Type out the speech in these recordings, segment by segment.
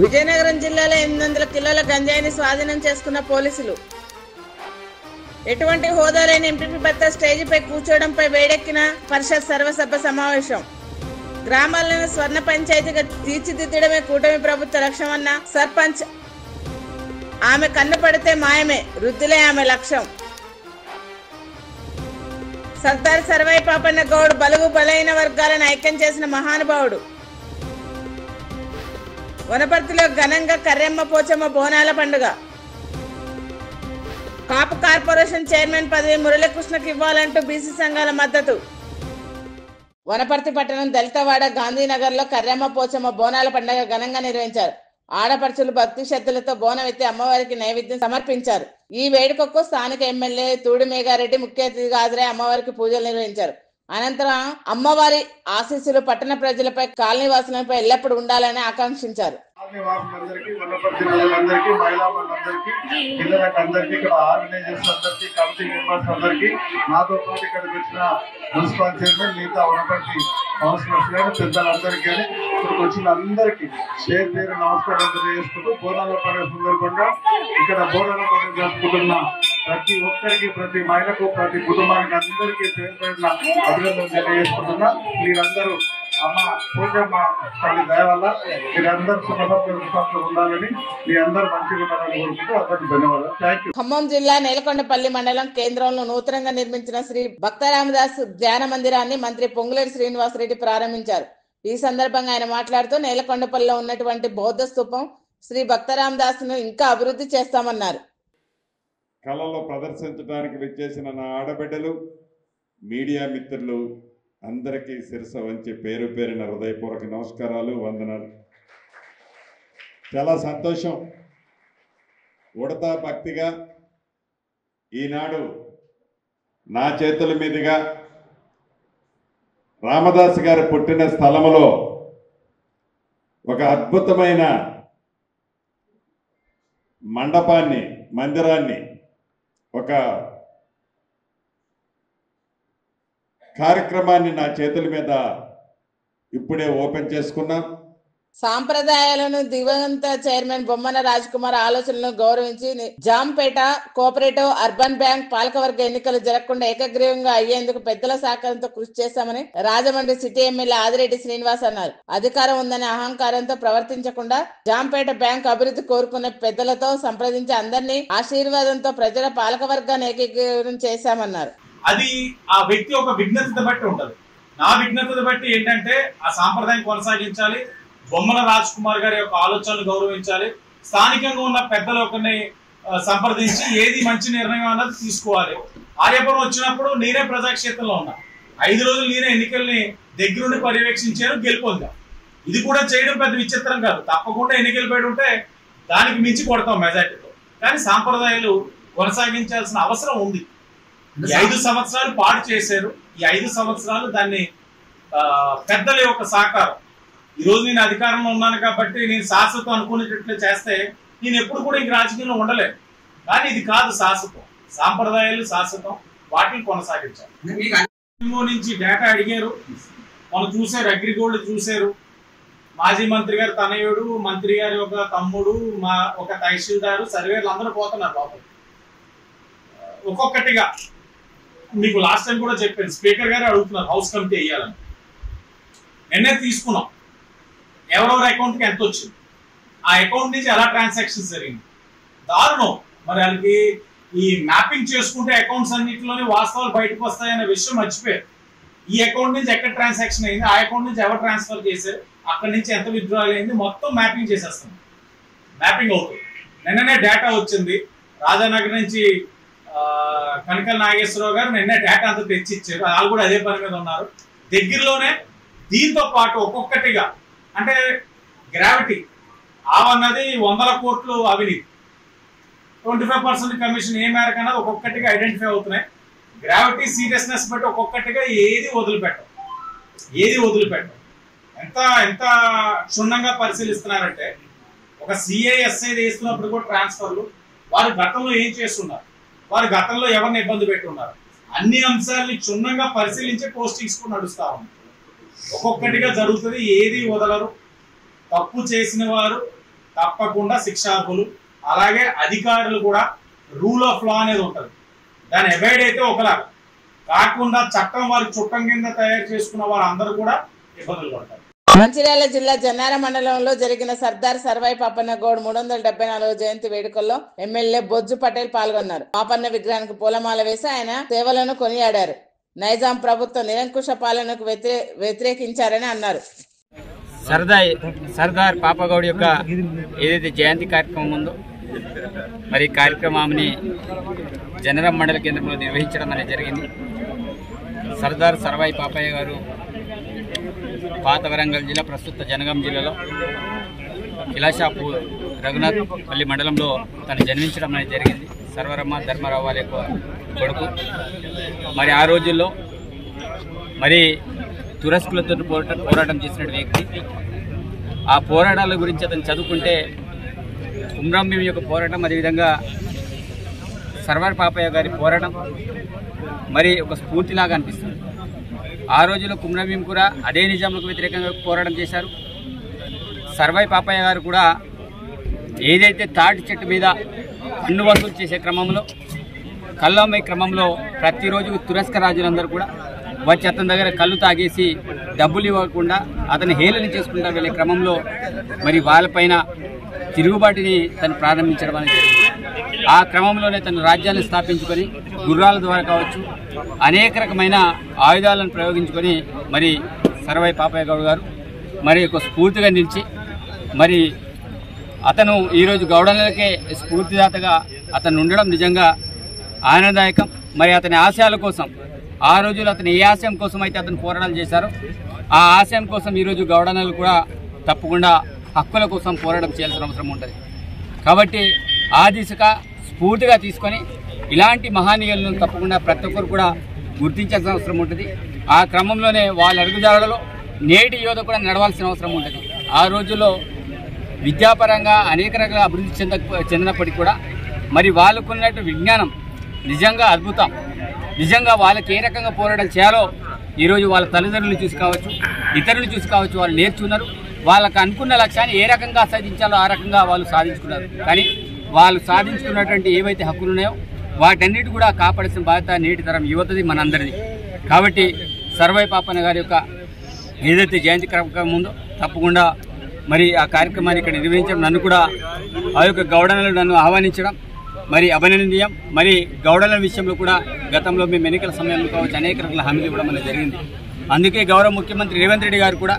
విజయనగరం జిల్లాలో 800 కిలోల గంజాయిని స్వాధీనం చేసుకున్న పోలీసులు. ఎటువంటి హోదా లేని ఎంపీపీ భర్త స్టేజీపై కూర్చోవడంపై వేడెక్కిన పరిషత్ సర్వసభ్య సమావేశం. గ్రామాలను స్వర్ణ పంచాయతీగా తీర్చిదిద్దడమే కూటమి ప్రభుత్వ లక్ష్యమన్న సర్పంచ్. ఆమె కన్ను పడితే మాయమే, వృద్ధులే ఆమె లక్ష్యం. సర్దార్ సర్వై పాపన్న గౌడ్ బలుగు బలైన వర్గాలను ఐక్యం చేసిన మహానుభావుడు. వనపర్తిలో ఘనంగా కర్రెమ్మ పోచమ్మ బోనాల పండుగ. కాపు కార్పొరేషన్ చైర్మన్ పదవి మురళీకృష్ణకి ఇవ్వాలంటూ బీసీ సంఘాల మద్దతు. వనపర్తి పట్టణం దళితవాడ గాంధీనగర్ లో కర్రెమ్మ పోచమ్మ బోనాల పండుగ ఘనంగా నిర్వహించారు. ఆడపడుచులు భక్తి శ్రద్ధలతో బోనం ఎత్తి అమ్మవారికి నైవేద్యం సమర్పించారు. ఈ వేడుకకు స్థానిక ఎమ్మెల్యే తూడి మేఘారెడ్డి ముఖ్య అతిథిగా హాజరై అమ్మవారికి పూజలు నిర్వహించారు. అనంతరం అమ్మవారి ఆశీస్సులు పట్టణ ప్రజలపై, కాలనీ వాసులపై ఎల్లప్పుడూ ఉండాలని ఆకాంక్షించారు. వనపర్తి ప్రజలందరికీ, మహిళా మండలందరికీ, పిల్లలకు అందరికీ, ఇక్కడ ఆర్గనైజర్స్ అందరికీ, కమిటీ మెంబర్స్ అందరికీ, నాతో పాటు ఇక్కడికి వచ్చిన మున్సిపల్ చైర్మన్, మిగతా వనపర్తి కౌన్సిలర్స్ కానీ పెద్దలందరికీ కానీ ఇక్కడికి వచ్చిన అందరికీ పేరు పేరు నమస్కారం తెలియజేసుకుంటూ, బోనాల పండుగ సందర్భంగా ఇక్కడ బోనాల పండుగ జరుపుకుంటున్న ప్రతి ఒక్కరికి, ప్రతి మహిళకు, ప్రతి కుటుంబానికి అందరికీ పేరు పేరున అభినందనలు తెలియజేసుకుంటున్నా. మీరందరూ అమ్మ పూజమ్మ తల్లి దయ వల్ల మీరందరూ సుఖంగా ఉండాలని, మీ అందరూ మంచిగా ఉండాలని కోరుకుంటూ అందరికీ ధన్యవాదాలు. Thank you. ఖమ్మం జిల్లా నేలకొండపల్లి మండలం కేంద్రంలో నూతనంగా నిర్మించిన శ్రీ భక్తరామదాస్ ధ్యాన మందిరాన్ని మంత్రి పొంగులేటి శ్రీనివాసరెడ్డి ప్రారంభించారు. ఈ సందర్భంగా ఆయన మాట్లాడుతూ నేలకొండపల్లిలో ఉన్నటువంటి బౌద్ధ స్తూపం శ్రీ భక్తరామదాస్ ను ఇంకా అభివృద్ధి చేస్తామన్నారు. కళలో ప్రదర్శించడానికి విచ్చేసిన నా ఆడబిడ్డలు, మీడియా మిత్రులు అందరికీ శిరస వంచి పేరు పేరిన హృదయపూర్వక నమస్కారాలు, వందనాలు. చాలా సంతోషం. ఉడతా భక్తిగా ఈనాడు నా చేతుల మీదుగా రామదాస్ గారు పుట్టిన స్థలములో ఒక అద్భుతమైన మండపాన్ని, మందిరాన్ని, ఒక కార్యక్రమాన్ని నా చేతుల మీద ఇప్పుడే ఓపెన్ చేసుకున్నాం. సాంప్రదాయాలను దివంగత చైర్మన్ బొమ్మన రాజ్ కుమార్ ఆలోచనలను గౌరవించి జాంపేట కోఆపరేటివ్ అర్బన్ బ్యాంక్ పాలకవర్గ ఎన్నికలు జరగకుండా ఏకగ్రీవంగా అయ్యేందుకు పెద్దల సహకారంతో కృషి చేశామని రాజమండ్రి సిటీ ఎమ్మెల్యే ఆదిరెడ్డి శ్రీనివాస్ అన్నారు. అధికారం ఉందనే అహంకారంతో ప్రవర్తించకుండా జాంపేట బ్యాంక్ అభివృద్ధి కోరుకునే పెద్దలతో సంప్రదించి అందరినీ ఆశీర్వాదంతో ప్రజల పాలకవర్గాన్ని ఏకీకరణ చేశామన్నారు. అది ఆ వ్యక్తి ఒక విఘ్నతను బట్టి ఉంటది. నా విఘ్నతను బట్టి ఏంటంటే ఆ సాంప్రదాయం కొనసాగించాలి, బొమ్మల రాజ్ కుమార్ గారి యొక్క ఆలోచనలు గౌరవించాలి, స్థానికంగా ఉన్న పెద్దలు ఒకరిని సంప్రదించి ఏది మంచి నిర్ణయం అన్నది తీసుకోవాలి. ఆర్యపురం వచ్చినప్పుడు నేనే ప్రజాక్షేత్రంలో ఉన్నా. 5 రోజులు నేనే ఎన్నికల్ని దగ్గరుండి పర్యవేక్షించాను, గెలుపొందాం. ఇది కూడా చేయడం పెద్ద విచిత్రం కాదు. తప్పకుండా ఎన్నికలు పెట్టి ఉంటే దానికి మించి కొడతాం మెజార్టీతో. కానీ సాంప్రదాయాలు కొనసాగించాల్సిన అవసరం ఉంది. ఈ 5 సంవత్సరాలు పాడు చేశారు. ఈ 5 సంవత్సరాలు దాన్ని పెద్దల యొక్క సహకారం. ఈ రోజు నేను అధికారంలో ఉన్నాను కాబట్టి నేను శాశ్వతం అనుకునేటట్లు చేస్తే నేను ఎప్పుడు కూడా ఇంక రాజకీయంలో ఉండలేను. కానీ ఇది కాదు శాశ్వతం. సాంప్రదాయాలు శాశ్వతం, వాటిని కొనసాగించాలి. నుంచి డేటా అడిగారు, మనం చూసారు, అగ్రిగోల్డ్ చూశారు. మాజీ మంత్రి గారు తనయుడు, మంత్రి గారి ఒక తమ్ముడు, ఒక తహసీల్దారు, సర్వేలు అందరూ పోతున్నారు లోపల. ఒక్కొక్కటిగా మీకు లాస్ట్ టైం కూడా చెప్పాను, స్పీకర్ గారు అడుగుతున్నారు హౌస్ కమిటీ వేయాలని. నిన్నే తీసుకున్నాం ఎవరెవరి అకౌంట్కి ఎంత వచ్చింది, ఆ అకౌంట్ నుంచి ఎలా ట్రాన్సాక్షన్స్ జరిగింది, దారుణం. మరి వాళ్ళకి ఈ మ్యాపింగ్ చేసుకుంటే అకౌంట్స్ అన్నింటిలోనే వాస్తవాలు బయటకు వస్తాయనే విషయం మర్చిపోయారు. ఈ అకౌంట్ నుంచి ఎక్కడ ట్రాన్సాక్షన్ అయింది, ఆ అకౌంట్ నుంచి ఎవరు ట్రాన్స్ఫర్ చేశారు, అక్కడి నుంచి ఎంత విత్డ్రాల్ అయింది, మొత్తం మ్యాపింగ్ చేసేస్తాం. మ్యాపింగ్ అవుతుంది. నిన్ననే డేటా వచ్చింది. రాజానగర్ నుంచి కనకల నాగేశ్వరరావు గారు నిన్నే డేటా అంతా తెచ్చి ఇచ్చారు. వాళ్ళు కూడా అదే పని మీద ఉన్నారు. దగ్గరలోనే దీంతో పాటు ఒక్కొక్కటిగా, అంటే గ్రావిటీ ఆవన్నది 100 కోట్లు అవినీతి, 25% కమిషన్ ఏ మేరకు అన్నది ఒక్కొక్కటిగా ఐడెంటిఫై అవుతున్నాయి. గ్రావిటీ సీరియస్నెస్ బట్టి ఒక్కొక్కటిగా ఏది వదిలిపెట్టం. ఎంత ఎంత క్షుణ్ణంగా పరిశీలిస్తున్నారంటే, ఒక సిఐఎస్ఐ వేస్తున్నప్పుడు కూడా ట్రాన్స్ఫర్లు, వారు గతంలో ఏం చేస్తున్నారు, వారు గతంలో ఎవరిని ఇబ్బంది పెట్టున్నారు, అన్ని అంశాలని క్షుణ్ణంగా పరిశీలించే పోస్టింగ్స్ కూడా నడుస్తా ఉన్నాయి. ఒక్కొక్కటిగా జరుగుతుంది, ఏది వదలరు. తప్పు చేసిన వారు తప్పకుండా శిక్షార్హులు. అలాగే అధికారులు కూడా రూల్ ఆఫ్ లా అనేది ఉంటుంది, దాన్ని అవాయిడ్ అయితే ఒకలా కాకుండా చట్టం వారికి చుట్టం కింద తయారు చేసుకున్న వారందరూ కూడా ఇబ్బందులు పడతారు. మంచిర్యాల జిల్లా జన్నార మండలంలో జరిగిన సర్దార్ సర్వాయి పాపన్న గౌడ్ 374వ జయంతి వేడుకల్లో ఎమ్మెల్యే బొజ్జు పటేల్ పాల్గొన్నారు. పాపన్న విగ్రహానికి పూలమాల వేసి ఆయన సేవలను కొనియాడారు. నైజాం ప్రభుత్వం నిరంకుశ పాలనకు వ్యతిరేకించారని అన్నారు. సర్దార్ పాపగౌడ్ యొక్క ఏదైతే జయంతి కార్యక్రమం ఉందో మరి కార్యక్రమాన్ని జనరం మండల కేంద్రంలో నిర్వహించడం అనేది జరిగింది. సర్దార్ సర్వాయి పాపయ్య గారు పాత వరంగల్ జిల్లా, ప్రస్తుత జనగాం జిల్లాలో కిలాషాపూర్ రఘునాథ్పల్లి మండలంలో తను జన్మించడం అనేది జరిగింది. సర్వరమ్మ ధర్మరావు వారి యొక్క కొడుకు. మరి ఆ రోజుల్లో మరి తురస్కులతో పోరాటం చేసిన వ్యక్తి. ఆ పోరాటాల గురించి అతను చదువుకుంటే కుమ్రం భీం యొక్క పోరాటం, అదేవిధంగా సర్వార్ పాపయ్య గారి పోరాటం మరి ఒక స్ఫూర్తిలాగా అనిపిస్తుంది. ఆ రోజుల్లో కుమ్రం భీం కూడా అదే నిజాంలకు వ్యతిరేకంగా పోరాటం చేశారు. సర్వాయి పాపయ్య గారు కూడా ఏదైతే తాటి చెట్టు మీద పన్ను వసూలు చేసే క్రమంలో, కళ్ళమ్మే క్రమంలో ప్రతిరోజు తురస్క రాజులందరూ కూడా వచ్చి అతని దగ్గర కళ్ళు తాగేసి డబ్బులు ఇవ్వకుండా అతని హేళన చేసుకుంటూ వెళ్ళే క్రమంలో మరి వాళ్ళపైన తిరుగుబాటుని తను ప్రారంభించడం అనేది జరిగింది. ఆ క్రమంలోనే తను రాజ్యాన్ని స్థాపించుకొని గుర్రాల ద్వారా కావచ్చు అనేక రకమైన ఆయుధాలను ప్రయోగించుకొని మరి సర్వాయి పాపయ్య గౌడ్ గారు మరి ఒక స్ఫూర్తిగా నిలిచి మరి అతను ఈరోజు గౌడలకే స్ఫూర్తిదాతగా అతను ఉండడం నిజంగా ఆనందదాయకం. మరి అతని ఆశయాల కోసం, ఆ రోజులు అతను ఏ ఆశయం కోసం అయితే అతను పోరాటాలు చేశారో ఆ ఆశయం కోసం ఈరోజు గౌడనలు కూడా తప్పకుండా హక్కుల కోసం పోరాటం చేయాల్సిన అవసరం ఉంటుంది. కాబట్టి ఆ దిశగా స్ఫూర్తిగా తీసుకొని ఇలాంటి మహనీయులను తప్పకుండా ప్రతి ఒక్కరు కూడా గుర్తించాల్సిన అవసరం ఉంటుంది. ఆ క్రమంలోనే వాళ్ళ అడుగుజాడలో నేటి యువత కూడా నడవాల్సిన అవసరం ఉంటుంది. ఆ రోజుల్లో విద్యాపరంగా అనేక రకాల అభివృద్ధి చెందినప్పటికీ కూడా మరి వాళ్ళకున్నట్టు విజ్ఞానం నిజంగా అద్భుతం. నిజంగా వాళ్ళకి ఏ రకంగా పోరాటం చేయాలో ఈరోజు వాళ్ళ తల్లిదండ్రులు చూసి కావచ్చు, ఇతరులు చూసి కావచ్చు వాళ్ళు నేర్చుకున్నారు. వాళ్ళకు అనుకున్న లక్ష్యాన్ని ఏ రకంగా సాధించాలో ఆ రకంగా వాళ్ళు సాధించుకున్నారు. కానీ వాళ్ళు సాధించుకున్నటువంటి ఏవైతే హక్కులు ఉన్నాయో వాటన్నిటి కూడా కాపాడాల్సిన బాధ్యత నేటి తరం యువతది, మనందరిది. కాబట్టి సర్వాయి పాపన్న గారి యొక్క ఏదైతే జయంతి కార్యక్రమం ఉందో తప్పకుండా మరి ఆ కార్యక్రమాన్ని ఇక్కడ నిర్వహించడం, నన్ను కూడా ఆ యొక్క గౌడనలు నన్ను ఆహ్వానించడం మరి అభినందనీయం. మరి గౌడల విషయంలో కూడా గతంలో మేము ఎన్నికల సమయంలో కావచ్చు అనేక రకాల హామీలు ఇవ్వడం అనేది జరిగింది. అందుకే గౌరవ ముఖ్యమంత్రి రేవంత్ రెడ్డి గారు కూడా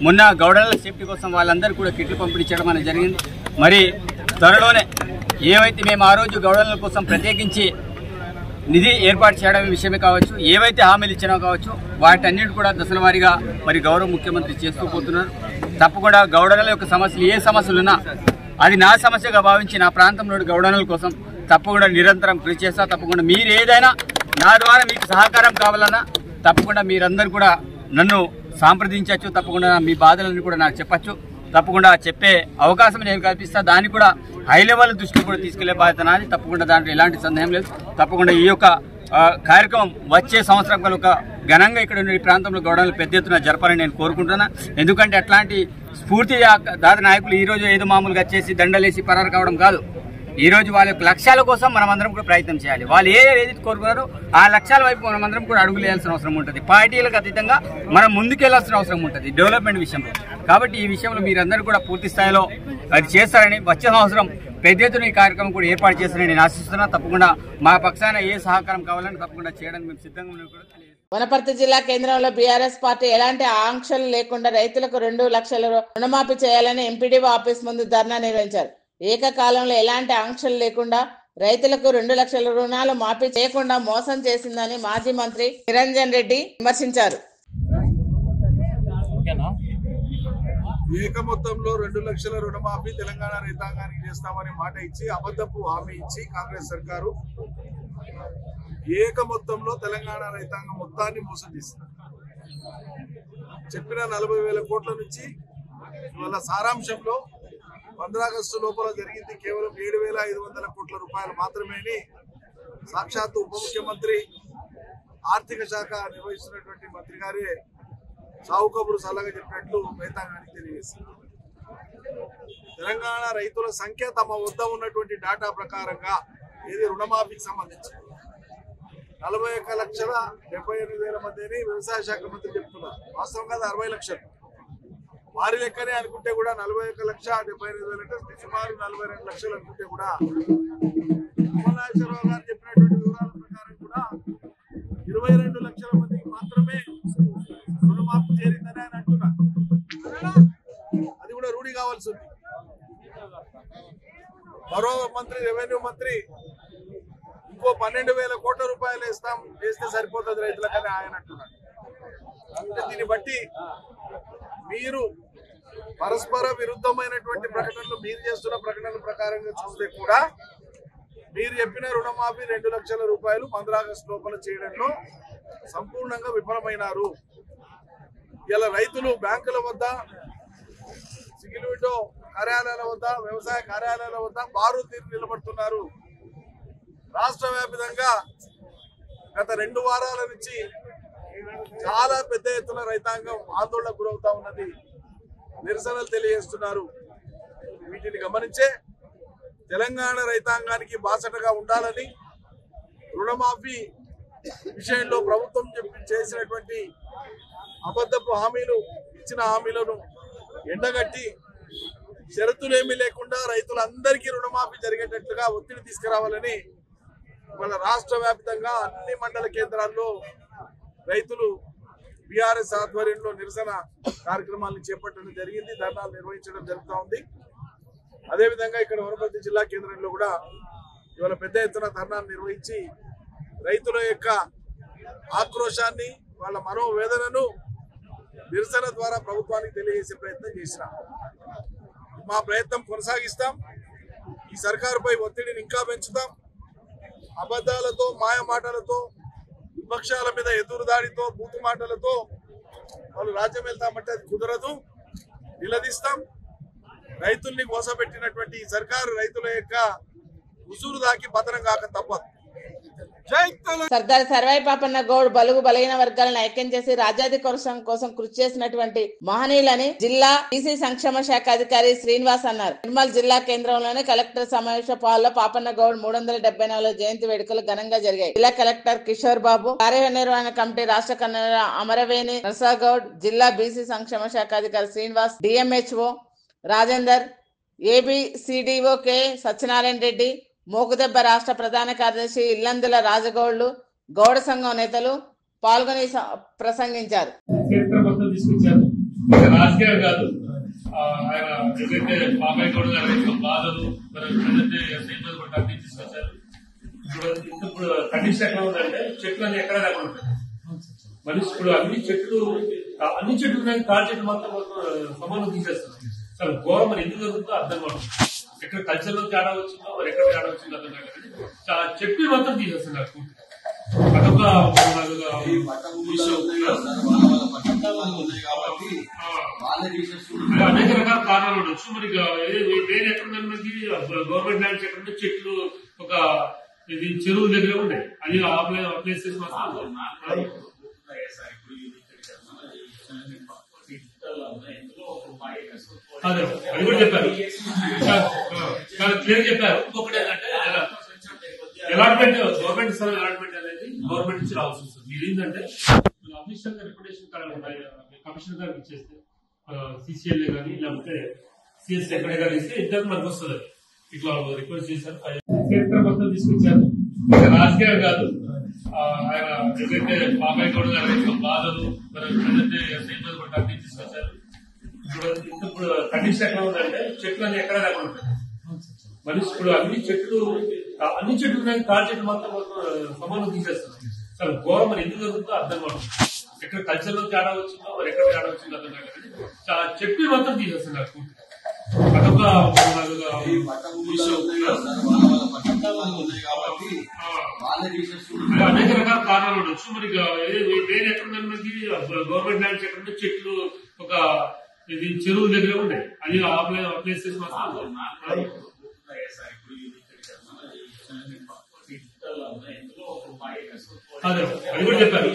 మొన్న గౌడల సేఫ్టీ కోసం వాళ్ళందరూ కూడా కిట్లు పంపిణీ చేయడం అనేది జరిగింది. మరి త్వరలోనే ఏవైతే మేము ఆ రోజు గౌడల కోసం ప్రత్యేకించి నిధి ఏర్పాటు చేయడం విషయమే కావచ్చు, ఏవైతే హామీలు ఇచ్చినా కావచ్చు వాటన్నిటి కూడా దశల వారీగా మరి గౌరవ ముఖ్యమంత్రి చేస్తూ పోతున్నారు. తప్పకుండా గౌడల యొక్క సమస్యలు ఏ సమస్యలున్నా అది నా సమస్యగా భావించి నా ప్రాంతంలోని గౌడనల కోసం తప్పకుండా నిరంతరం కృషి చేస్తా. తప్పకుండా మీరు ఏదైనా నా ద్వారా మీకు సహకారం కావాలన్నా తప్పకుండా మీరందరూ కూడా నన్ను సంప్రదించవచ్చు. తప్పకుండా మీ బాధలను కూడా నాకు చెప్పచ్చు. తప్పకుండా చెప్పే అవకాశం నేను కల్పిస్తా. దాన్ని కూడా హై లెవెల్ దృష్టికి కూడా తీసుకెళ్లే బాధ్యత నాది. తప్పకుండా దాంట్లో ఎలాంటి సందేహం లేదు. తప్పకుండా ఈ యొక్క కార్యక్రమం వచ్చే సంవత్సరం కనుక ఘనంగా ఇక్కడ ఉన్న ఈ ప్రాంతంలో గౌడలు పెద్ద ఎత్తున జరపాలని నేను కోరుకుంటున్నా. ఎందుకంటే అట్లాంటి స్ఫూర్తి దాత నాయకులు ఈరోజు ఏదో మామూలుగా వచ్చేసి దండలేసి పరారు కావడం కాదు. ఈ రోజు వాళ్ళ యొక్క లక్ష్యాల కోసం మనమందరం కూడా ప్రయత్నం చేయాలి. వాళ్ళు ఏది కోరుకున్నారో ఆ లక్ష్యాల వైపు మనమందరం కూడా అడుగులు వేయాల్సిన అవసరం ఉంటుంది. పార్టీలకు అతీతంగా మనం ముందుకెళ్లాల్సిన అవసరం ఉంటుంది డెవలప్మెంట్ విషయంలో. కాబట్టి ఈ విషయంలో మీరందరూ కూడా పూర్తి స్థాయిలో అది చేస్తారని, వచ్చే సంవత్సరం పెద్ద ఎత్తున ఈ కార్యక్రమం కూడా ఏర్పాటు చేస్తారని నేను ఆశిస్తున్నా. తప్పకుండా మా పక్షాన ఏ సహకారం కావాలని తప్పకుండా చేయడానికి మేము సిద్ధంగా ఉన్నాం కూడా తెలియదు. వనపర్తి జిల్లా కేంద్రంలో బీఆర్ఎస్ పార్టీ ఎలాంటి ఆంక్షలు లేకుండా రైతులకు 2 లక్షల రుణమాఫీ చేయాలని ఎంపీడీఓ ఆఫీస్ ముందు ధర్నా నిర్వహించారు. ఏకకాలంలో ఎలాంటి ఆంక్షలు లేకుండా రైతులకు 2 లక్షల రుణాలు మాఫీ చేయకుండా మోసం చేసిందని మాజీ మంత్రి నిరంజన్ రెడ్డి విమర్శించారు. ఏక మొత్తంలో 2 లక్షల రుణమాఫీ తెలంగాణ రైతాంగానికి చేస్తామని మాట ఇచ్చి అబద్ధపు హామీ ఇచ్చి కాంగ్రెస్ సర్కారు ఏక మొత్తంలో తెలంగాణ రైతాంగం మొత్తాన్ని మోసం చేస్తున్నారు. చెప్పిన 40,000 కోట్ల నుంచి ఇవాళ సారాంశంలో 15 ఆగస్టు లోపల జరిగింది కేవలం 7,500 కోట్ల రూపాయలు మాత్రమే సాక్షాత్తు ఉప ముఖ్యమంత్రి ఆర్థిక శాఖ నిర్వహిస్తున్నటువంటి మంత్రి గారే సావు కబురు సలహా చెప్పినట్లు రైతాంగానికి తెలియజేస్తారు. తెలంగాణ రైతుల సంఖ్య తమ వద్ద ఉన్నటువంటి డేటా ప్రకారంగా ఇది రుణమాఫీకి సంబంధించి 41,78,000 మందిని వ్యవసాయ శాఖ మంత్రి చెప్తున్నారు. వాస్తవం కాదు 60 లక్షలు. వారి లెక్కనే అనుకుంటే కూడా 41,78,000 అంటే సుమారు 42 లక్షలు అనుకుంటే కూడా నాగేశ్వరరావు గారు చెప్పినటువంటి వివరాల ప్రకారం కూడా 22 లక్షల మందికి మాత్రమే రుణమాఫీ చేరిందని ఆయన అంటున్నారు. అది కూడా రూఢి కావాల్సి ఉంది. మరో మంత్రి రెవెన్యూ మంత్రి ఇంకో 12,000 కోట్ల రూపాయలు వేస్తే సరిపోతుంది రైతులకని ఆయన అంటున్నారు. అంటే దీన్ని బట్టి మీరు పరస్పర విరుద్ధమైనటువంటి ప్రకటనలు మీరు చేస్తున్న ప్రకటనల ప్రకారంగా చూస్తే కూడా మీరు చెప్పిన రుణమాఫీ 2 లక్షల రూపాయలు 15 ఆగస్టు లోపల చేయడంలో సంపూర్ణంగా విఫలమైనారు. ఇలా రైతులు బ్యాంకుల వద్ద, సిగిల్ విండో కార్యాలయాల వద్ద, వ్యవసాయ కార్యాలయాల వద్ద బారు తీరు నిలబడుతున్నారు. రాష్ట్ర వ్యాప్తంగా గత 2 వారాల నుంచి చాలా పెద్ద ఎత్తున రైతాంగం ఆందోళనకు గురవుతా ఉన్నది, నిరసనలు తెలియజేస్తున్నారు. వీటిని గమనించే తెలంగాణ రైతాంగానికి బాసటగా ఉండాలని, రుణమాఫీ విషయంలో ప్రభుత్వం చేసినటువంటి అబద్ధపు హామీలు, ఇచ్చిన హామీలను ఎండగట్టి షరతులేమీ లేకుండా రైతులందరికీ రుణమాఫీ జరిగేటట్లుగా ఒత్తిడి తీసుకురావాలని మన రాష్ట్ర వ్యాప్తంగా అన్ని మండల కేంద్రాల్లో రైతులు బీఆర్ఎస్ ఆధ్వర్యంలో నిరసన కార్యక్రమాలను చేపట్టడం జరిగింది. ధర్నాలు నిర్వహించడం జరుగుతూ ఉంది. అదేవిధంగా ఇక్కడ వనపర్తి జిల్లా కేంద్రంలో కూడా ఇవాళ పెద్ద ఎత్తున ధర్నాలు నిర్వహించి రైతుల యొక్క ఆక్రోశాన్ని, వాళ్ళ మనోవేదనను నిరసన ద్వారా ప్రభుత్వానికి తెలియజేసే ప్రయత్నం చేసినాం. మా ప్రయత్నం కొనసాగిస్తాం. ఈ సర్కారుపై ఒత్తిడిని ఇంకా పెంచుతాం. అబద్ధాలతో, మాయ మాటలతో, విపక్షాల మీద ఎదురుదాడితో, బూతు మాటలతో వాళ్ళు రాజ్యం వెళ్తామంటే అది కుదరదు. నిలదీస్తాం. రైతుల్ని మోసపెట్టినటువంటి ఈ సర్కారు రైతుల యొక్క ఉసురు దాకి పతనం కాక తప్పదు. సర్దార్ సర్వాయి పాపన్న గౌడ్ బలుగు బలహీన వర్గాలను ఐక్యం చేసి రాజ్యాధి కోసం కృషి చేసినటువంటి మహనీయులని జిల్లా బీసీ సంక్షేమ శాఖ అధికారి శ్రీనివాస్ అన్నారు. నిర్మల్ జిల్లా కేంద్రంలోని కలెక్టర్ సమావేశ హాల్లో పాపన్న గౌడ్ 374 జయంతి వేడుకలు ఘనంగా జరిగాయి. జిల్లా కలెక్టర్ కిషోర్ బాబు, కార్యనిర్వహణ కమిటీ రాష్ట్ర కన్వీనర్ అమరవేణి నర్సాగౌడ్, జిల్లా బీసీ సంక్షేమ శాఖ అధికారి శ్రీనివాస్, డిఎంహెచ్ఓ రాజేందర్, ఏబిసిడిఓ కె సత్యనారాయణ రెడ్డి, మోకుదెబ్బ రాష్ట్ర ప్రధాన కార్యదర్శి ఇల్లందుల రాజగౌడ్లు, గౌడ సంఘం నేతలు పాల్గొని ప్రసంగించారు. రాజకీయం కాదు, ఆయన ఏదైతే బాబాయ్ గౌడ్ గారు బాధలు తీసుకొచ్చారు. ఇప్పుడు కండిషన్ ఎక్కడ ఉందంటే చెట్లు అన్ని ఎక్కడ లేకుండా ఉంటాయి. మనిషి ఇప్పుడు అన్ని చెట్లు తాడి చెట్లు మాత్రం సమానం తీసేస్తారు. చాలా ఘోరం. మరి ఎందుకు జరుగుతుందో అర్థం కాదు. ఎక్కడ కల్చర్ లో తేడా వచ్చిందో, మరి ఎక్కడ తేడా వచ్చిందో అర్థం కాదు. చాలా చెట్లు మాత్రం తీసేస్తున్నారు. అదొక అనేక రకాల కారణాలు ఉండొచ్చు. మరి వేరే ఎక్కడ మనకి గవర్నమెంట్ ల్యాండ్స్ ఎక్కడ చెట్లు ఒక ఇది చెరువుల దగ్గర ఉన్నాయి. అది ఆ ప్లేసెస్ అదే అది కూడా చెప్పారు, చాలా క్లియర్ చెప్పారు. ఇంకొకటి ఏంటంటే గవర్నమెంట్ ఇచ్చిన అవసరం. మీరు ఏంటంటే అఫీషియల్ గా రిపోర్టేషన్ కారణం ఉంటాయి. చెట్లు అనేది గవర్నమెంట్ ల్యాండ్ ఎక్కడ ఉంటే చెట్లు ఒక ఇది చెరువుల దగ్గర ఉన్నాయి. అది ఆ ప్లేసెస్ అదే అది కూడా చెప్పారు, చాలా క్లియర్ చెప్పారు. ఇంకొకటి ఏంటంటే అలాట్మెంట్ గవర్నమెంట్ ఇస్తున్న అలాట్మెంట్ అనేది గవర్నమెంట్ ఇచ్చిన అవసరం. మీరు ఏంటంటే అఫీషియల్ గా రిపోర్టేషన్ కారణం ఉంటాయి. కమిషనర్ గారికి ఇచ్చేస్తే సిసిఎల్ఏ కానీ లేకపోతే సిఎస్ ఎక్కడే కానీ ఇస్తే ఇద్దరు మనకు వస్తుంది. ఇట్లా రిక్వెస్ట్ చేశారు, కేంద్ర మొత్తం తీసుకొచ్చారు. రాజకీయం కాదు, ఆయన ఏదైతే బాబాయ్ గౌడ్ గారు బాధలు తీసుకొచ్చారు. ఇప్పుడు కండిషన్ ఎక్కడ ఉందంటే చెట్లు అన్ని ఎక్కడ లేకుండా ఉంటాయి. మనిషి ఇప్పుడు అన్ని చెట్లు తాడి చెట్లు మాత్రం సమానం తీసేస్తారు. చాలా ఘోరం. మరి ఎందుకు జరుగుతుందో అర్థం కాదు. ఎక్కడ కల్చర్ లో తేడా వచ్చిందో, మరి ఎక్కడ తేడా వచ్చిందో అర్థం కాదు. చాలా చెట్లు మాత్రం తీసేస్తున్నారు. అదొక అనేక రకాల కారణాలు ఉండొచ్చు. మరి వేరే ఎక్కడ మనకి గవర్నమెంట్ ల్యాండ్స్ ఎక్కడ ఉంటే చెట్లు ఒక ఇది చెరువుల దగ్గర ఉన్నాయి. అది ఆ ప్లేసెస్ అదే అది కూడా చెప్పారు,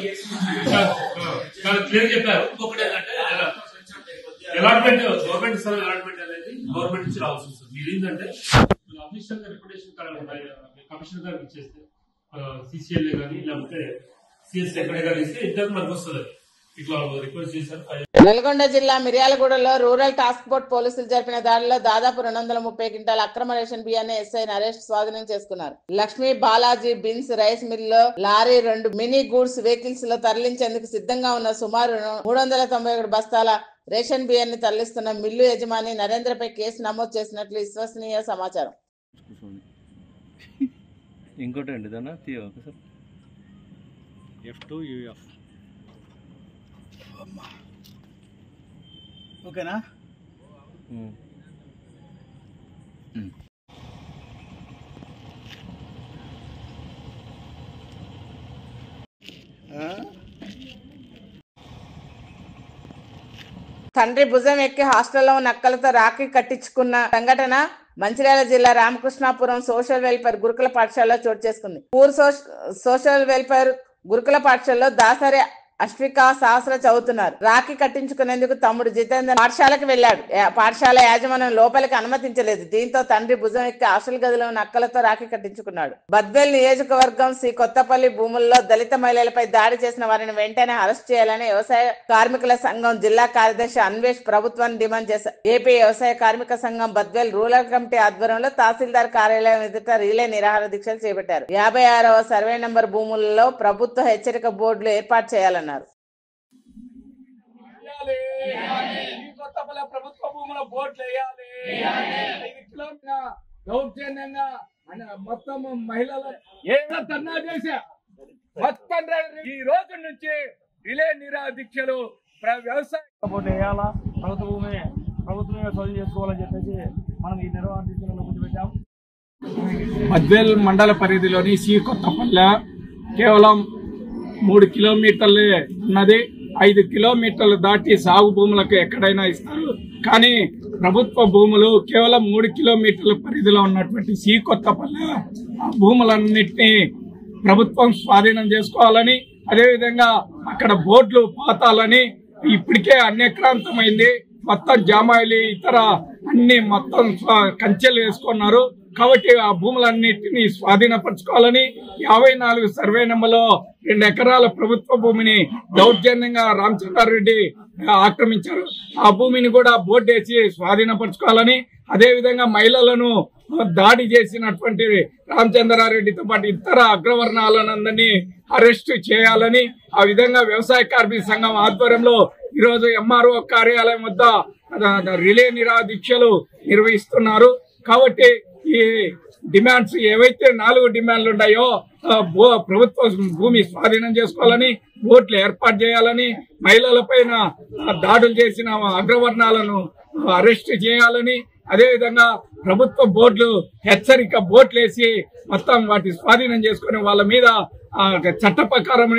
చాలా క్లియర్ చెప్పారు. ఇంకొకటి ఏంటంటే అలాట్మెంట్ గవర్నమెంట్ ఇస్తారు, అలాట్మెంట్ అనేది గవర్నమెంట్ నుంచి రావాల్సి వస్తుంది. మీరు ఏంటంటే అఫీషియల్ గా రిప్యుటేషన్ కార్డు ఉంటాయి, కమిషనర్ గారికి ఇచ్చేస్తే సిసిఎల్ఏ కానీ లేకపోతే సిఎస్ ఎక్కడే కానీ ఇస్తే ఇద్దరు మనకు వస్తుంది. ఇట్లా రిక్వెస్ట్ చేశారు. నల్గొండ జిల్లా మిర్యాలగూడలో రూరల్ టాస్క్ ఫోర్స్ పోలీసులు జరిపిన దాడిలో దాదాపు 230 క్వింటాల అక్రమ రేషన్ బియ్యాన్ని ఎస్ఐని అరెస్ట్ స్వాధీనం చేసుకున్నారు. లక్ష్మీ బాలాజీ బిన్స్ రైస్ మిల్లో లారీ 2 మినీ గూడ్స్ వెహికల్స్ లో తరలించేందుకు సిద్ధంగా ఉన్న సుమారు 391 బస్తాల రేషన్ బియ్యాన్ని తరలిస్తున్న మిల్లు యజమాని నరేంద్రపై కేసు నమోదు చేసినట్లు విశ్వసనీయ సమాచారం. ఇంకోటి అండి దాన్ని తీయ ఒకసారి F2UF ఓకేనా. తండ్రి భుజం ఎక్కి హాస్టల్లో నక్కలతో రాఖీ కట్టించుకున్న సంఘటన మంచిర్యాల జిల్లా రామకృష్ణాపురం సోషల్ వెల్ఫేర్ గురుకుల పాఠశాలలో చోటు చేసుకుంది. పూర్ సోషల్ వెల్ఫేర్ గురుకుల పాఠశాలలో దాసరి అశ్విక సహస్ర చదువుతున్నారు. రాఖీ కట్టించుకునేందుకు తమ్ముడు జితేందర్ పాఠశాలకు వెళ్లాడు. పాఠశాల యాజమాన్యం లోపలికి అనుమతించలేదు. దీంతో తండ్రి భుజం ఎక్కి హాస్టల్ గదిలో నక్కలతో రాఖీ కట్టించుకున్నాడు. బద్వేల్ నియోజకవర్గం శ్రీ కొత్తపల్లి భూముల్లో దళిత మహిళలపై దాడి చేసిన వారిని వెంటనే అరెస్ట్ చేయాలని వ్యవసాయ కార్మికుల సంఘం జిల్లా కార్యదర్శి అన్వేష్ ప్రభుత్వాన్ని డిమాండ్ చేశారు. ఏపీ వ్యవసాయ కార్మిక సంఘం బద్వేల్ రూరల్ కమిటీ ఆధ్వర్యంలో తహసీల్దార్ కార్యాలయం ఎదుట రిలే నిరాహార దీక్షలు చేపట్టారు. 56వ సర్వే నంబర్ భూములలో ప్రభుత్వ హెచ్చరిక బోర్డులు ఏర్పాటు చేయాలన్నారు. ప్రభుత్వ భూముల బోర్డులు వేయాలి. 5 కిలోమీటర్ల దౌర్జన్యంగా మొత్తం మహిళలు ఏదో ధర్నా చేశా మొత్తం ఈ రోజు నుంచి రిలే నిరాహార దీక్షలు వ్యవసాయ బోర్డు వేయాలా, ప్రభుత్వమే చదువు చేసుకోవాలని చెప్పేసి మనం ఈ నిరాహార దీక్షలను ముందుపెట్టాం. బద్వేల్ మండల పరిధిలోని సి కొత్తపల్లె కేవలం 3 కిలోమీటర్లే ఉన్నది. 5 కిలోమీటర్లు దాటి సాగు భూములకు ఎక్కడైనా ఇస్తారు. కానీ ప్రభుత్వ భూములు కేవలం 3 కిలోమీటర్ల పరిధిలో ఉన్నటువంటి సి కొత్తపల్లె ఆ భూములన్నింటినీ ప్రభుత్వం స్వాధీనం చేసుకోవాలని, అదేవిధంగా అక్కడ బోర్డులు పాతాలని ఇప్పటికే అన్యక్రాంతమైంది. మొత్తం జామాయిలు ఇతర అన్ని మొత్తం కంచెలు వేసుకున్నారు. కాబట్టి ఆ భూములన్నింటినీ స్వాధీనపరచుకోవాలని 54 సర్వే నెంబర్లో 2 ఎకరాల ప్రభుత్వ భూమిని దౌర్జన్యంగా రామచంద్రారెడ్డి ఆక్రమించారు. ఆ భూమిని కూడా బోర్డు వేసి స్వాధీనపరచుకోవాలని, అదేవిధంగా మహిళలను దాడి చేసినటువంటి రామచంద్రారెడ్డితో పాటు ఇతర అగ్రవర్ణాలందరినీ అరెస్టు చేయాలని, ఆ విధంగా వ్యవసాయ కార్మిక సంఘం ఆధ్వర్యంలో ఈరోజు ఎంఆర్ఓ కార్యాలయం వద్ద రిలే నిరాహార దీక్షలు నిర్వహిస్తున్నారు. కాబట్టి ఈ డిమాండ్స్ ఏవైతే 4 డిమాండ్లు ఉన్నాయో ప్రభుత్వ భూమి స్వాధీనం చేసుకోవాలని, బోర్డులు ఏర్పాటు చేయాలని, మహిళలపైన దాడులు చేసిన అగ్రవర్ణాలను అరెస్ట్ చేయాలని, అదేవిధంగా ప్రభుత్వ బోర్డులు హెచ్చరిక బోర్డులు వేసి మొత్తం వాటి స్వాధీనం చేసుకుని వాళ్ళ మీద చట్ట ప్రకారం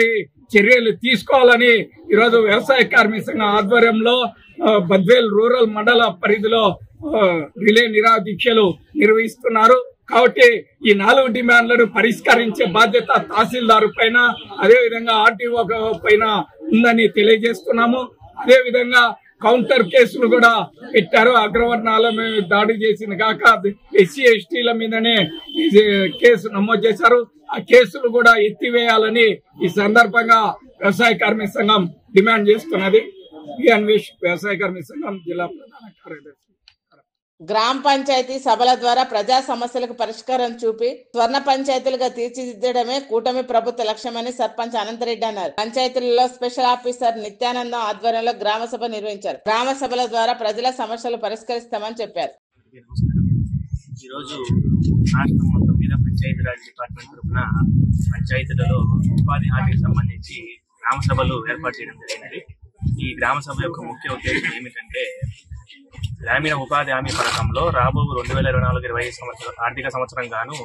చర్యలు తీసుకోవాలని ఈరోజు వ్యవసాయ కార్మిక సంఘం ఆధ్వర్యంలో బద్వేల్ రూరల్ మండల పరిధిలో రిలే నిరాహార దీక్షలు నిర్వహిస్తున్నారు. కాబట్టి ఈ 4 డిమాండ్లను పరిష్కరించే బాధ్యత తహసీల్దారు పైన, అదేవిధంగా ఆర్టీఓ పైన ఉందని తెలియజేస్తున్నాము. అదేవిధంగా కౌంటర్ కేసులు కూడా పెట్టారు. అగ్రవర్ణాల మీద దాడి చేసిన కాక ఎస్సీ ఎస్టీల మీదనే కేసు నమోదు చేశారు. ఆ కేసులు కూడా ఎత్తివేయాలని ఈ సందర్భంగా వ్యవసాయ కార్మిక సంఘం డిమాండ్ చేస్తున్నది. అన్వేష్ వ్యవసాయ కార్మిక సంఘం జిల్లా ప్రధాన కార్యదర్శి. గ్రామ పంచాయతీ సభల ద్వారా ప్రజా సమస్యలకు పరిష్కారం చూపి స్వర్ణ పంచాయతీలుగా తీర్చిదిద్దడమే కూటమి ప్రభుత్వ లక్ష్యమని సర్పంచ్ అనంతరెడ్డి అన్నారు. పంచాయతీలలో స్పెషల్ ఆఫీసర్ నిత్యానందం ఆధ్వర్యంలో గ్రామ సభ నిర్వహించారు. గ్రామ సభల ద్వారా ప్రజల సమస్యలు పరిష్కరిస్తామని చెప్పారు. ఈరోజు రాష్ట్రం మొత్తం మీద పంచాయతీరాజ్ డిపార్ట్మెంట్ తరఫున పంచాయతీలలో ఉపాధి హామీకి సంబంధించి గ్రామ సభలు ఏర్పాటు చేయడం జరిగినది. ఈ గ్రామ సభ యొక్క ముఖ్య ఉద్దేశం ఏమిటంటే, గ్రామీణ ఉపాధి హామీ పథకంలో రాబో 2024-25 ఆర్థిక సంవత్సరం గాను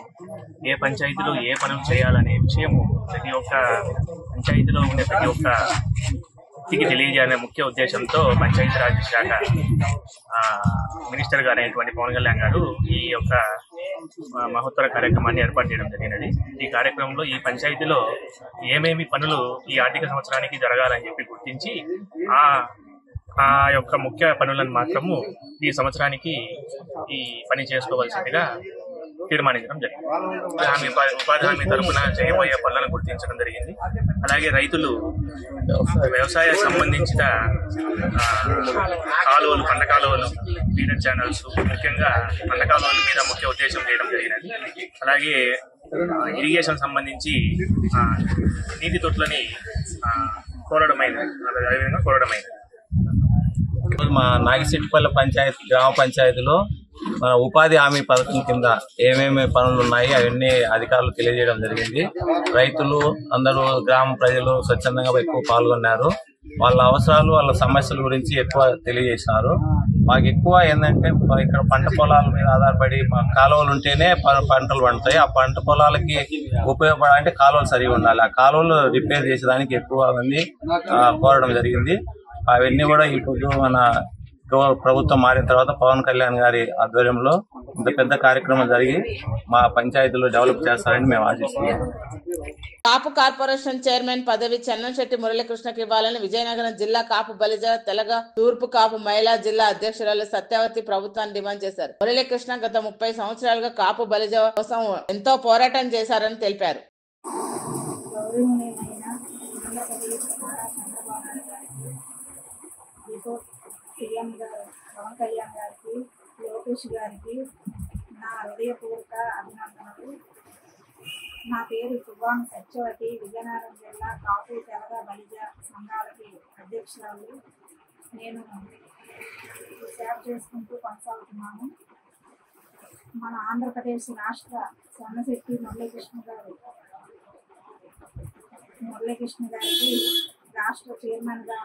ఏ పంచాయతీలో ఏ పనులు చేయాలనే విషయము ప్రతి ఒక్క పంచాయతీలో ఉండే ప్రతి ఒక్క వ్యక్తికి తెలియజేయాలనే ముఖ్య ఉద్దేశంతో పంచాయతీరాజ్ శాఖ మినిస్టర్ గారు అయినటువంటి పవన్ కళ్యాణ్ గారు ఈ యొక్క మహోత్తర కార్యక్రమాన్ని ఏర్పాటు చేయడం జరిగినది. ఈ కార్యక్రమంలో ఈ పంచాయతీలో ఏమేమి పనులు ఈ ఆర్థిక సంవత్సరానికి జరగాలని చెప్పి గుర్తించి ఆ ఆ యొక్క ముఖ్య పనులను మాత్రము ఈ సంవత్సరానికి ఈ పని చేసుకోవాల్సిందిగా తీర్మానించడం జరిగింది. ఉపాధి హామీ తరఫున చేయబోయే పనులను గుర్తించడం జరిగింది. అలాగే రైతులు వ్యవసాయ సంబంధించిన కాలువలు, పంట కాలువలు, ఫీడర్ ఛానల్స్, ముఖ్యంగా పంట కాలువల మీద ముఖ్య ఉద్దేశం చేయడం జరిగినది. అలాగే ఇరిగేషన్ సంబంధించి నీటి తొట్లని కోరడమైనది. మా నాగిశెట్టిపల్లి పంచాయతీ గ్రామ పంచాయతీలో మన ఉపాధి హామీ పథకం కింద ఏమేమి పనులు ఉన్నాయి అవన్నీ అధికారులు తెలియజేయడం జరిగింది. రైతులు అందరూ, గ్రామ ప్రజలు స్వచ్ఛందంగా ఎక్కువ పాల్గొన్నారు. వాళ్ళ అవసరాలు, వాళ్ళ సమస్యల గురించి ఎక్కువ తెలియజేసినారు. మాకు ఎక్కువ ఏంటంటే ఇక్కడ పంట పొలాల మీద ఆధారపడి కాలువలు ఉంటేనే పంటలు పండుతాయి. ఆ పంట పొలాలకి ఉపయోగపడాలంటే కాలువలు సరిగా ఉండాలి. ఆ కాలువలు రిపేర్ చేసేదానికి ఎక్కువ మంది కోరడం జరిగింది. అవన్నీ కూడా ఇప్పుడు మన ప్రభుత్వం మారిన తర్వాత పవన్ కళ్యాణ్ గారి ఆధ్వర్యంలో ఇంత పెద్ద కార్యక్రమం జరిగి మా పంచాయతీలో డెవలప్ చేస్తారని మేము ఆశిస్తున్నాం. కాపు కార్పొరేషన్ చైర్మన్ పదవి చెన్నంశెట్టి మురళీకృష్ణకి ఇవ్వాలని విజయనగరం జిల్లా కాపు బలిజ తెలగ తూర్పు కాపు మహిళా జిల్లా అధ్యక్షురాలు సత్యవతి ప్రభుత్వాన్ని డిమాండ్ చేశారు. మురళీకృష్ణ గత 30 సంవత్సరాలుగా కాపు బలిజ కోసం ఎంతో పోరాటం చేశారని తెలిపారు. సీఎం గారు పవన్ కళ్యాణ్ గారికి, లోకేష్ గారికి నా హృదయపూర్వక అభినందనలు. నా పేరు సుబ్బాను సత్యవతి, విజయనగరం జిల్లా కాపు తెలగ బలిజ సంఘాలకి అధ్యక్షురాలు. నేను సేవ చేసుకుంటూ కొనసాగుతున్నాను. మన ఆంధ్రప్రదేశ్ రాష్ట్ర చెన్నశెట్టి మురళీకృష్ణ గారికి రాష్ట్ర చైర్మన్గా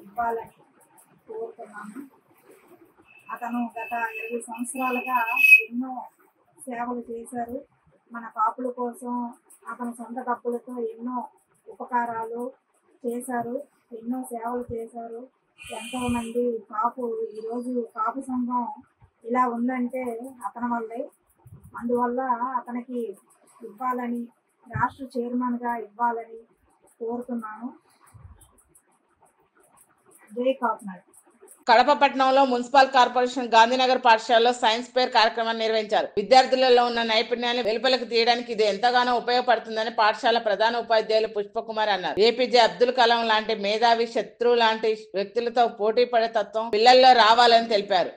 ఇవ్వాలని కోరుతున్నాను. అతను గత 20 సంవత్సరాలుగా ఎన్నో సేవలు చేశారు. మన కాపుల కోసం అతను సొంత డబ్బులతో ఎన్నో ఉపకారాలు చేశారు, ఎన్నో సేవలు చేశారు. ఎంతోమంది ఈరోజు కాపు సంఘం ఇలా ఉందంటే అతని వల్లే. అందువల్ల అతనికి ఇవ్వాలని, రాష్ట్ర చైర్మన్గా ఇవ్వాలని కోరుతున్నాను. జై కాపునాడు. కడప పట్టణంలో మున్సిపల్ కార్పొరేషన్ గాంధీనగర్ పాఠశాలలో సైన్స్ ఫేర్ కార్యక్రమాన్ని నిర్వహించారు. విద్యార్థులలో ఉన్న నైపుణ్యాన్ని వెలుపలకు తీయడానికి ఇది ఎంతగానో ఉపయోగపడుతుందని పాఠశాల ప్రధాన ఉపాధ్యాయులు పుష్పకుమార్ అన్నారు. ఏపీజే అబ్దుల్ కలాం లాంటి మేధావి, శత్రువు లాంటి వ్యక్తులతో పోటీ పడే తత్వం పిల్లల్లో రావాలని తెలిపారు.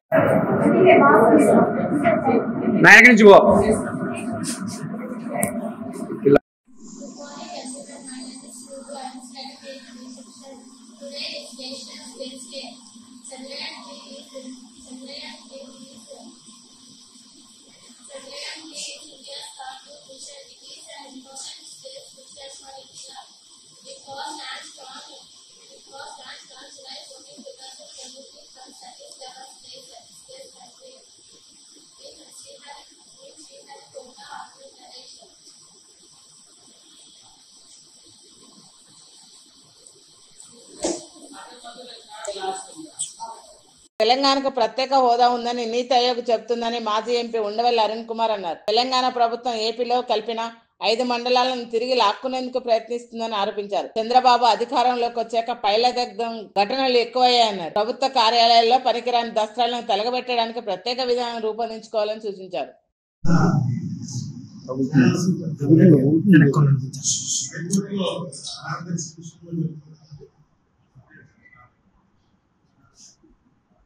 తెలంగాణకు ప్రత్యేక హోదా ఉందని నీతి ఆయోగ్ చెబుతుందని మాజీ ఎంపీ ఉండవల్లి అరుణ్ కుమార్ అన్నారు. తెలంగాణ ప్రభుత్వం ఏపీలో కలిపిన 5 మండలాలను తిరిగి లాక్కునేందుకు ప్రయత్నిస్తుందని ఆరోపించారు. చంద్రబాబు అధికారంలోకి వచ్చాక పైలదగ్గం ఘటనలు ఎక్కువయ్యాయన్నారు. ప్రభుత్వ కార్యాలయాల్లో పనికిరాని దస్త్రాలను తలగబెట్టడానికి ప్రత్యేక విధానం రూపొందించుకోవాలని సూచించారు.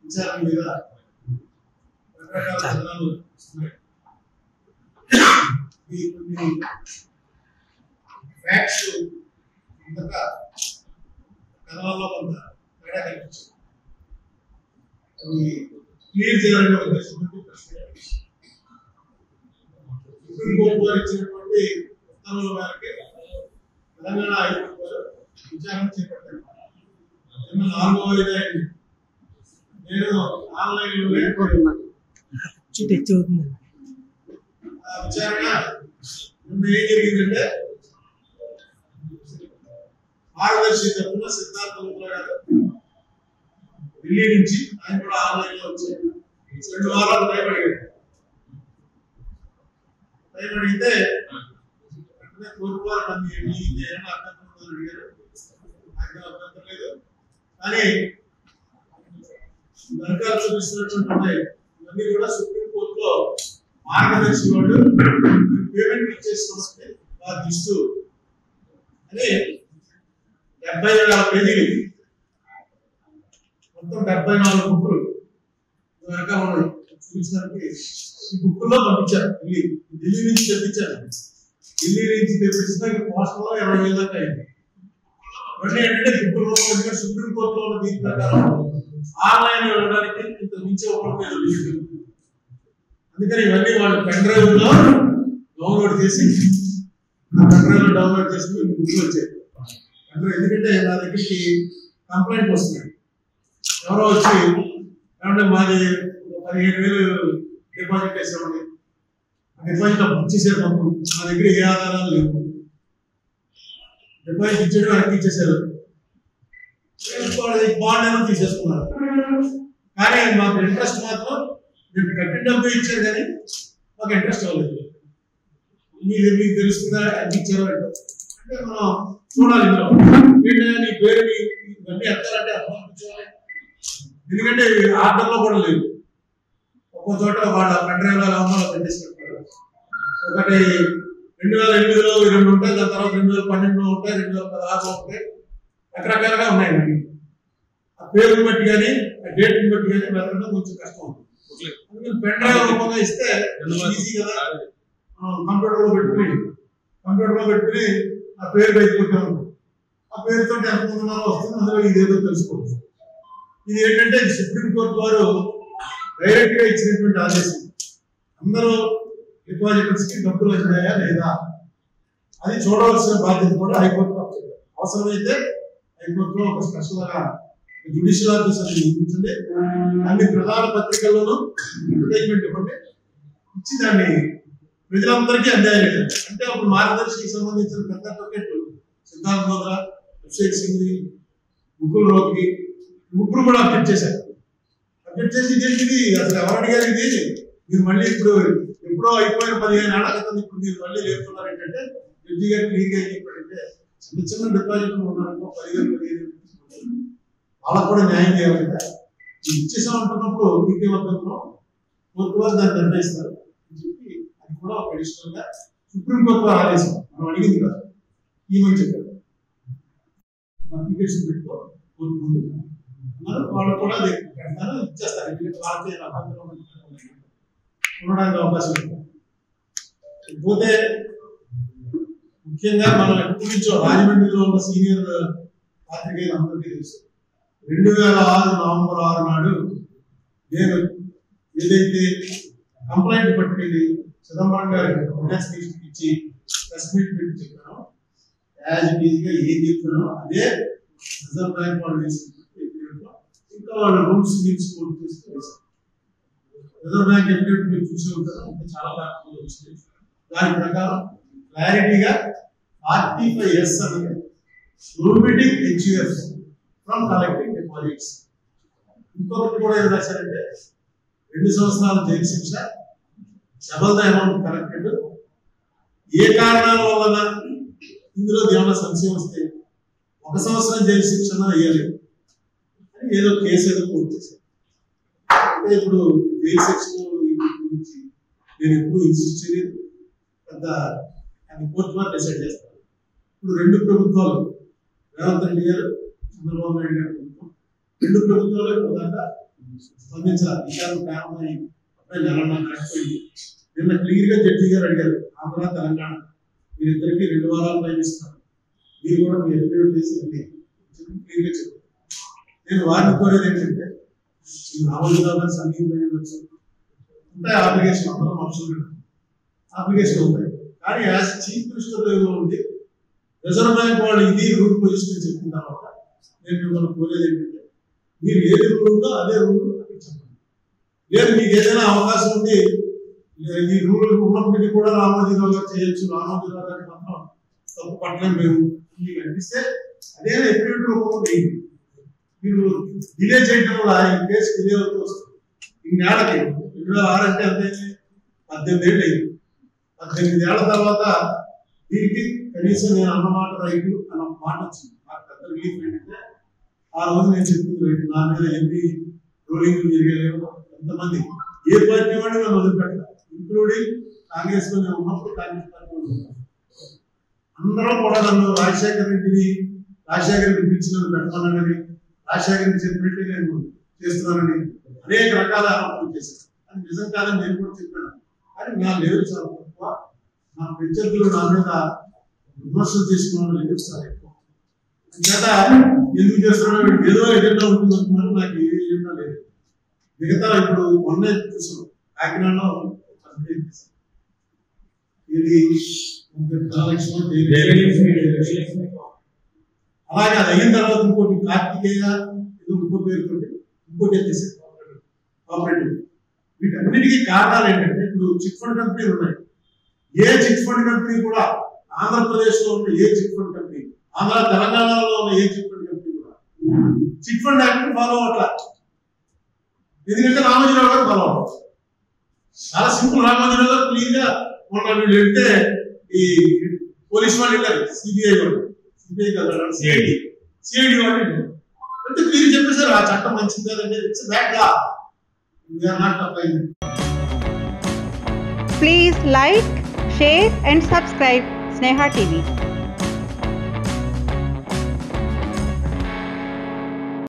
విచారణ మీద రకరకాల ఫ్యాక్ట్స్ ఇంతగా కథలలో కొంత తేడా కనిపించింది. అవి క్లియర్ చేయాలనే ఉద్దేశంతో సుప్రీంకోర్టు వారు ఇచ్చినటువంటి ఉత్తర్వుల మేరకు తెలంగాణ హైకోర్టు వారు విచారణ చేపట్టారు. 4వ ఐదు నేను ఆన్లైన్లో విచారణ ఏం జరిగిందంటే మార్గదర్శి తరఫున సిద్ధార్థ ముద్ర గారు ఢిల్లీ నుంచి ఆయన కూడా ఆన్లైన్ లో వచ్చారు. 2 వారాలు టైం అడిగారు. టైం అడిగితే వెంటనే కోరుకోవాలి ఏమైనా అభ్యంతరం అడిగారు. నాకు అభ్యంతరం లేదు, కానీ వెనకాల చూపిస్తున్నటువంటి ఇవన్నీ కూడా సుప్రీంకోర్టులో మార్గదర్శి వాళ్ళు పేమెంట్ ఇచ్చేసుకోవస్తే వారి దృష్టి అని 74 పేజీలు మొత్తం 74 బుక్కులు వెనకాల ఉన్నాయి చూపించడానికి. ఈ బుక్కుల్లో పంపించారు. ఢిల్లీ నుంచి తెప్పించారు. ఢిల్లీ నుంచి తెప్పించిన పోస్టర్లో 20,000 దాకా అయింది. ఇవన్నీ ఏంటంటే బుక్కుల రూపంలో సుప్రీంకోర్టులో ఉన్న దీని ప్రకారం ఆన్లైన్ వెళ్ళడానికి ఇంత మించి ఒకటి. అందుకని ఇవన్నీ వాళ్ళు పెన్ డ్రైవ్ లో డౌన్లోడ్ చేసి పెన్ డ్రైవ్ లో డౌన్లోడ్ చేసుకుని బుక్లు వచ్చాయి. ఎందుకంటే నా దగ్గరికి కంప్లైంట్ వస్తున్నాయి. ఎవరో వచ్చి ఏమంటే మాది 15,000 డిపాజిట్ వేసామండి, డిపాజిట్ బుక్ చేసారు, మాకు మా దగ్గర ఏ ఆధారాలు లేవు, డిపాజిట్ ఇచ్చేయడం వెనక్కి ఇచ్చేసారు, బాండ్ ఏమో తీసేసుకున్నారు. కానీ మాకు ఇంట్రెస్ట్ మాత్రం మీరు కట్టిన డబ్బు ఇచ్చారు కానీ మాకు ఇంట్రెస్ట్ అవ్వలేదు. మీకు తెలుస్తుందా ఎంత ఇచ్చారో అంటే మనం చూడాలి. ఇంట్లో నీ పేరు ఇవన్నీ ఎత్తాలంటే అర్థం. ఎందుకంటే ఆర్డర్లో కూడా లేవు. ఒక్కో చోట వాళ్ళ పెండ్రైవ్లో అమలు పెట్టేసుకుంటారు. ఒకటి 2008లో 2 ఉంటాయి, దాని తర్వాత 2012లో ఉంటాయి, 2016లో ఉంటాయి, రకరకాలుగా ఉన్నాయి. ఆ పేరుని బట్టి కానీ ఆ డేట్ని బట్టి కానీ వెళ్ళడం కొంచెం కష్టం ఉంటుంది. అందుకని పెండ్రైవ్ రూపంగా ఇస్తే ఈజీ కదా. కంప్యూటర్లో పెట్టుకుని ఆ పేరు పెట్టుకుంటాం. ఆ పేరుతో ఎంతమంది ఉన్నారో వస్తుంది, అందులో ఇదేదో తెలుసుకోవచ్చు. ఇది ఏంటంటే సుప్రీంకోర్టు వారు డైరెక్ట్ గా ఇచ్చినటువంటి ఆదేశం. అందరూ డిపాజిటర్స్ కి డబ్బులు అందాయా లేదా అది చూడవలసిన బాధ్యత కూడా హైకోర్టు అవసరమైతే హైకోర్టులో ఒక స్పెషల్ గా జ్యుడిషియల్ ఆఫీసర్ నియమించండి. అన్ని ప్రధాన పత్రికల్లోనూ అడ్వర్టైజ్మెంట్ ఇవ్వండి, ఇచ్చి దాన్ని ప్రజలందరికీ అందాలి. అంటే అప్పుడు మార్గదర్శికి సంబంధించిన పెద్ద అడ్వకేట్లు సిద్ధార్థ మోద్రా, అభిషేక్ సింగ్, ముకుల్ రోహ్తగి ముగ్గురు కూడా అప్డేట్ చేశారు. అప్డేట్ చేసి ఇది అసలు ఎవరు అడిగారు, ఇది మీరు మళ్ళీ ఇప్పుడు ఎప్పుడో అయిపోయిన 15 ఏళ్ల క్రితం ఇప్పుడు మీరు మళ్ళీ లేపుతున్నారు ఏంటంటే జడ్జి గారు క్లియర్గా ఏం చెప్పారంటే చిన్న డిపాజిట్లు ఉన్నారనుకో 15 వాళ్ళకు కూడా న్యాయం చేయాలి కదా. ఇచ్చేసామంటున్నప్పుడు మీకేమవుతుందో కోర్టు వారు దాన్ని నిర్ణయిస్తారు అని చెప్పి అది కూడా ఒక అడిషనల్ గా సుప్రీంకోర్టు వారు ఆదేశం. మనం అడిగింది కదా ఏమని చెప్పారు, అప్లికేషన్ పెట్టుకో కోర్టు ముందు వాళ్ళు కూడా పెడతారు, ఇచ్చేస్తారు. ఎందుకంటే వాళ్ళకి ఉండడానికి అవకాశం ఉంటుంది. పోతే ముఖ్యంగా మనం ఎప్పటి నుంచో రాజమండ్రిలో ఉన్న సీనియర్ పాత్రికేయులు అందరికీ తెలుసు. 2006 నవంబర్ 6 నాడు నేను ఏదైతే కంప్లైంట్ పట్టుకెళ్ళి చిదంబరం గారి ఇచ్చి ప్రెస్ మీట్ పెట్టి చెప్పానో యాజ్ ఇట్ ఈజ్ గా ఏం చెప్పానో అదే రిజర్వ్ బ్యాంక్ వాళ్ళు ఇంకా వాళ్ళ రూల్స్ గీల్స్ కోడ్ చేస్తూ వేశారు. రిజర్వ్ బ్యాంక్ ఎఫిడవిట్ మీరు చూసే ఉంటారు, ఇంకా చాలా బ్యాంకులు వచ్చినాయి. దాని ప్రకారం క్లారిటీగా 45S అనేది prohibiting HUFs from collecting deposits. ఇంకొకటి కూడా ఏం రాశారంటే 2 సంవత్సరాల జైలు శిక్ష, డబల్ ద అమౌంట్ కలెక్టెడ్, ఏ కారణాల వలన ఇందులో ఏమైనా సంశయం వస్తే 1 సంవత్సరం జైలు శిక్షణ వేయాలి అని ఏదో కేసు ఏదో కోర్టు చేశారు. అంటే ఇప్పుడు జైలు శిక్ష గురించి నేను ఎప్పుడు ఇన్సిస్ట్ చేయలేదు, పెద్ద అది కోర్టు వారు డిసైడ్ చేస్తారు. ఇప్పుడు 2 ప్రభుత్వాలు రేవంత్ రెడ్డి గారు, చంద్రబాబు నాయుడు గారు ప్రభుత్వం 2 ప్రభుత్వాలు ఇప్పుడు దాకా స్పందించాలి. విషయాలు కారణమై నడిచిపోయింది. నిన్న క్లియర్ గా జడ్జి గారు అడిగారు, ఆంధ్ర తెలంగాణ మీరిద్దరికి 2 వారాలు టైం ఇస్తున్నారు, మీరు కూడా మీ ఎఫిడవిట్ చేసి క్లియర్ గా చెప్పారు. నేను వారిని కోరేది ఏంటంటే రామోజీరావు సంగీతం ఉంటాయి అప్లికేషన్, అందరం అవసరం అప్లికేషన్ ఉంటాయి. కానీ యాజ్ చీఫ్ మినిస్టర్ ఉండి రిజర్వ్ బ్యాంక్ వాళ్ళు ఇది రూల్ పొజిషన్ చెప్పిన తర్వాత నేను మిమ్మల్ని కోరేది ఏంటంటే మీరు ఏది రూల్ ఉందో అదే రూల్ చెప్పండి. లేదు మీకు ఏదైనా అవకాశం ఉండి ఈ రూల్ ఉన్నప్పటికీ కూడా రామోజీరావు గారు చేయొచ్చు, రామోజీరావు గారికి మాత్రం తప్పు పట్టలేము మేము మీకు అనిపిస్తే అదే ఎఫిడవిట్ రూపంలో వేయండి. మీరు డిలే చేయడం వల్ల ఈ కేసు డిలే అవుతూ వస్తుంది. ఇన్నేళ్ళకి 2006 అంటే అంతే 18 ఏళ్ళు అయింది. 18 ఏళ్ల తర్వాత దీనికి కనీసం నేను అన్నమాట రైతు అన్న మాట వచ్చింది. నాకు పెద్ద రిలీఫ్ ఏంటంటే ఆ రోజు నేను చెప్పింది రైతు నా మీద ఎంపీ రోలింగ్ జరిగేలేమో ఎంతమంది ఏ పార్టీ వాడిని మనం వదిలిపెట్టాలి, ఇంక్లూడింగ్ కాంగ్రెస్ లో నేను ఉన్నప్పుడు కాంగ్రెస్ పార్టీ అందరం కూడా నన్ను రాజశేఖర రెడ్డి పిలిచినది పెట్టమన్నానని, రాజశేఖర రెడ్డి చెప్పినట్టే నేను చేస్తున్నానని అనేక రకాల ఆరోపణలు చేశాను. అది నిజం కాదని నేను కూడా చెప్పాను. కానీ నా లేదు చాలా తక్కువ. నా ప్రత్యర్థులు నా మీద విమర్శలు చేసుకున్నాను లేదు చాలా ఎక్కువ. చేత ఎందుకు చేస్తున్నాడు, ఏదో ఎజెండా ఉంటుంది అనుకున్నాను. నాకు ఏ ఎజెండా లేదు. మిగతా ఇప్పుడు మొన్నే చూసాం కాకినాడలో ఇది అలాగే అది అయిన తర్వాత ఇంకోటి కార్తికేయ ఇంకో పేరుతో ఇంకోటి వచ్చేసారు కోఆపరేటివ్. వీటన్నిటికీ కారణాలు ఏంటంటే ఇప్పుడు చిట్ ఫండ్ కంపెనీలు ఉన్నాయి. ఏ చిట్ ఫండ్ కంపెనీ కూడా ఆంధ్రప్రదేశ్ లో ఉన్న ఏ చిట్ ఫండ్ కంపెనీ, తెలంగాణలో ఉన్న ఏ చిట్ ఫండ్ కంపెనీ కూడా చిట్ ఫండ్ యాక్ట్ ఫాలో అవట్లా. ఎందుకంటే రామోజీరావు గారు ఫాలో అవ్వాలి. చాలా సింపుల్. రామోజీరావు గారు క్లీన్ గా మొన్న వీళ్ళు వెళ్తే ఈ పోలీస్ వాళ్ళు వెళ్ళారు, సిబిఐ వాళ్ళు, సిబిఐ కదా సిఐడి వాళ్ళు అంటే క్లీన్ చెప్పేశారు ఆ చట్టం మంచిది కాదంటే it's bad law. We're not applying. Please like, share and subscribe Sneha TV.